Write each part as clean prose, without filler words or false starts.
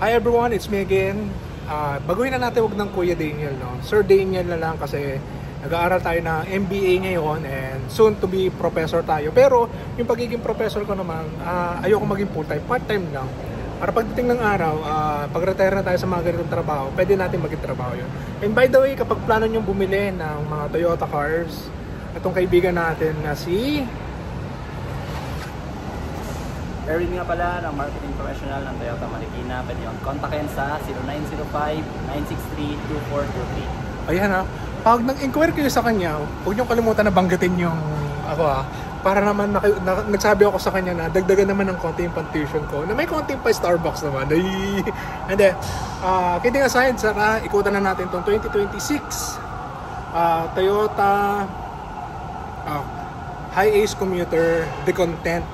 Hi everyone, it's me again. Baguhin na natin wag ng Kuya Daniel, no? Sir Daniel na lang kasi nag-aaral tayo ng MBA ngayon and soon to be professor tayo. Pero yung pagiging professor ko naman, ayoko maging full-time, part-time lang. Para pagdating ng araw, pag-retire na tayo sa mga ganitong trabaho, pwede natin maging trabaho yun. And by the way, kapag plano nyo bumili ng mga Toyota cars, itong kaibigan natin na si Erwin nga pala, ng marketing professional ng Toyota Marikina. Pwede yung kontakin sa 0905-963-2423. Ayan ha, pag nag-inquire kayo sa kanya, huwag nyo kalimutan na banggitin yung ako para naman nagsabi ako sa kanya na dagdagan naman ng konti yung tuition ko, na may konti pa Starbucks naman. And then, kidding aside, saka ikutan na natin itong 2026 Toyota Hi-Ace Commuter, the content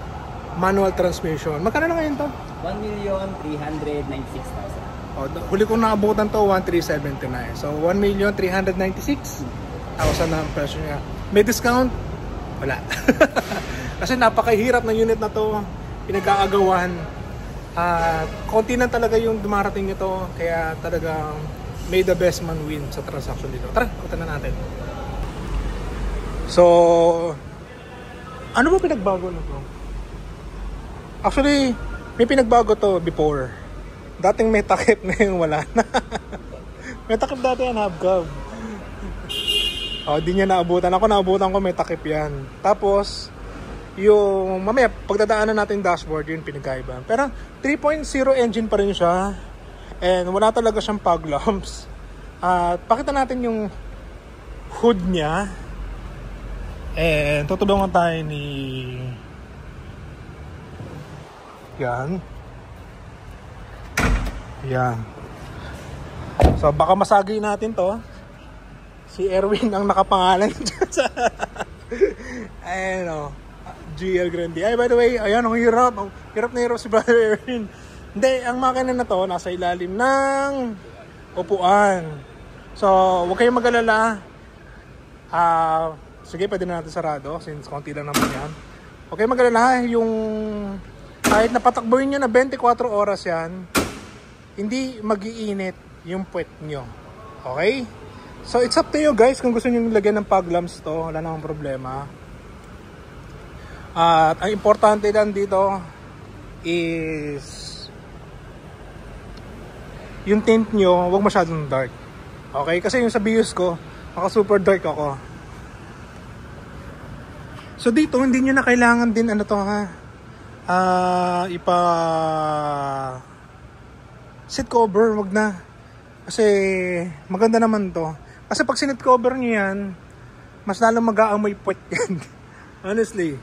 manual transmission. Magkano na ngayon to? 1,396,000. Huli kong naabutan to, 1,379. So, 1,396,000 na ang presyo niya. May discount? Wala. Kasi napakahirap na unit na to. Pinag-aagawan. Konti na talaga yung dumarating nito. Kaya talagang may the best man win sa transaction dito. Tara, kutan na natin. So, ano ba pinagbago na to? Actually, may pinagbago to before. Dating may takip, ngayon wala na. May takip dati yan, hubcap. Di niya naabutan. Ako naabutan ko, may takip yan. Tapos, yung mamaya, pagdadaanan natin dashboard, yun pinagkaiba. Pero, 3.0 engine pa rin siya. And wala talaga siyang fog lamps. At pakita natin yung hood niya. And tutulungan tayo ni yan. So baka masagi natin to. Si Erwin ang nakapangalan dyan sa ayun, GL Grande. Ay, by the way, ayan, ang hirap. Hirap na hirap si Brother Erwin. Hindi, ang makina na to nasa ilalim ng upuan. So huwag kayong mag-alala. Sige, pwede na natin sarado since konti lang naman yan. Huwag kayong mag-alala. Yung kahit napatakboyin nyo na 24 oras yan, hindi mag-iinit yung puwet nyo. Okay? So, it's up to you guys kung gusto nyo nilagyan ng fog lamps to. Wala namang problema. At ang importante lang dito is yung tint nyo, huwag masyadong dark. Okay? Kasi yung sa bios ko, maka super dark ako. So, dito, hindi nyo na kailangan din ano to ha. Seat cover, wag na. Kasi maganda naman to. Kasi pag sinit cover niyo yan, mas lalong mag-aamoy puwet yan. Honestly.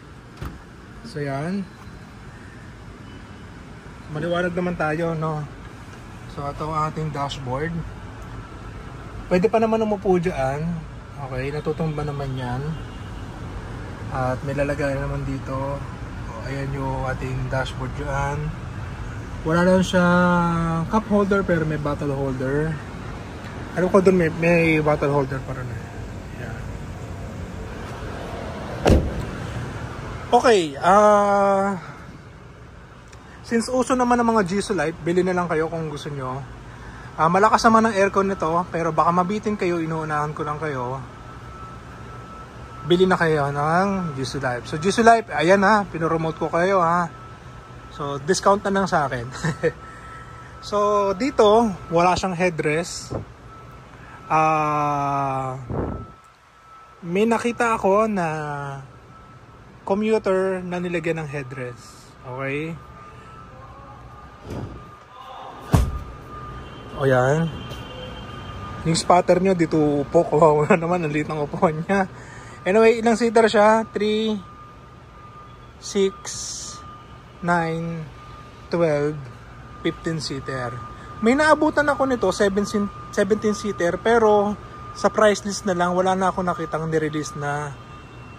So yan. Maliwanag naman tayo, no? So ito ang ating dashboard. Pwede pa naman umupo dyan. Okay, natutumba naman yan. At may lalagay naman dito. Ayan yung ating dashboard dyan. Wala lang siyang cup holder pero may bottle holder. Alam ko doon may bottle holder pa rin. Ayan. Okay. Since uso naman ng mga Gisu Light, bili na lang kayo kung gusto nyo. Malakas naman ang aircon nito pero baka mabitin kayo, inuunahan ko lang kayo. Bili na kayo ng Gisu Life. So Gisu Life, ayan ha, pinoromote ko kayo ha. So discount na lang sa akin. So dito, wala siyang headrest. May nakita ako na commuter na nilagyan ng headrest. Okay? O yan. Yung spotter nyo, dito upo ko. Naman, ang liit ng upuan niya. Anyway, ilang seater siya? 3, 6, 9, 12, 15 seater. May naabutan ako nito, 17 seater, pero sa price list na lang, wala na ako nakitang nirelease na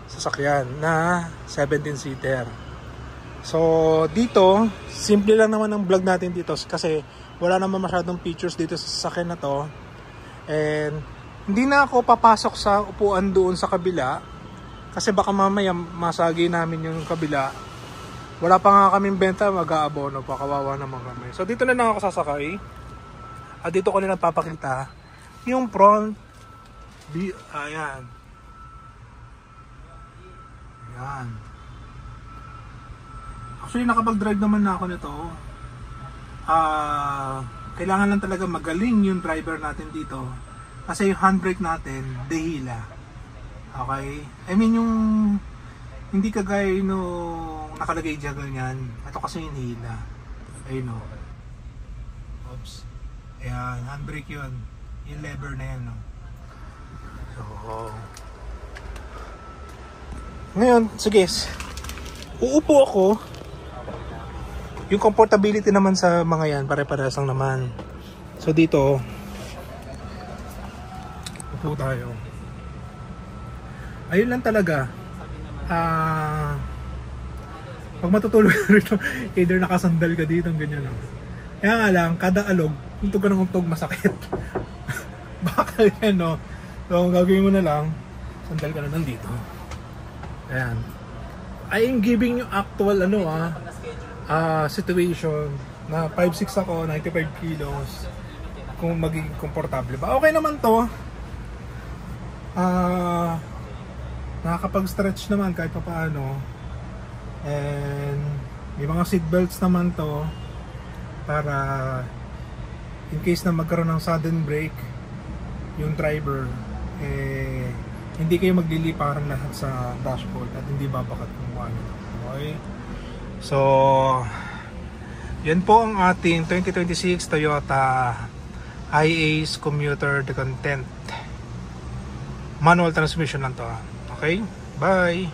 sasakyan na 17 seater. So, dito, simple lang naman ang vlog natin dito kasi wala naman masyadong features dito sa sasakyan na to. And hindi na ako papasok sa upuan doon sa kabila kasi baka mamaya masagi namin yung kabila. Wala pa nga kaming benta, mag-aabono pa, kawawa naman kami. So dito na lang ako sasakay. At dito ko na napapakita yung front. Ayan. Ayan. Actually nakapag-drive naman na ako nito. Kailangan lang talaga magaling yung driver natin dito. Kasi yung handbrake natin, dehila. Okay? I mean yung hindi kagaya nung nakalagay dyan ganyan. Ito kasi yung hila. Ayun o. Oops. Ayan, handbrake yun. Yung lever na yan. No? So, ngayon, sige. Uupo ako. Yung comfortability naman sa mga yan, pare-parehas lang naman. So dito, upo tayo. Ayun lang talaga. Pag matutulog rito, either nakasandal ka dito, ganyan lang. Kaya nga lang, kada alog, untog ka ng untog, masakit. Baka yan, no? So, ang gagawin mo na lang, sandal ka na nandito. Ayan. I am giving you actual, situation na 5'6" ako, 95 kilos. Kung magiging komportable ba. Okay naman to. Nakakapag-stretch naman kahit pa paano. And may mga seat belts naman to para in case na magkaroon ng sudden brake yung driver, hindi kayo magliliparan lahat sa dashboard at hindi babakat kung ano. Okay? So, yan po ang ating 2026 Toyota Hiace Commuter de Content. Manual transmission lang to. Okay? Bye!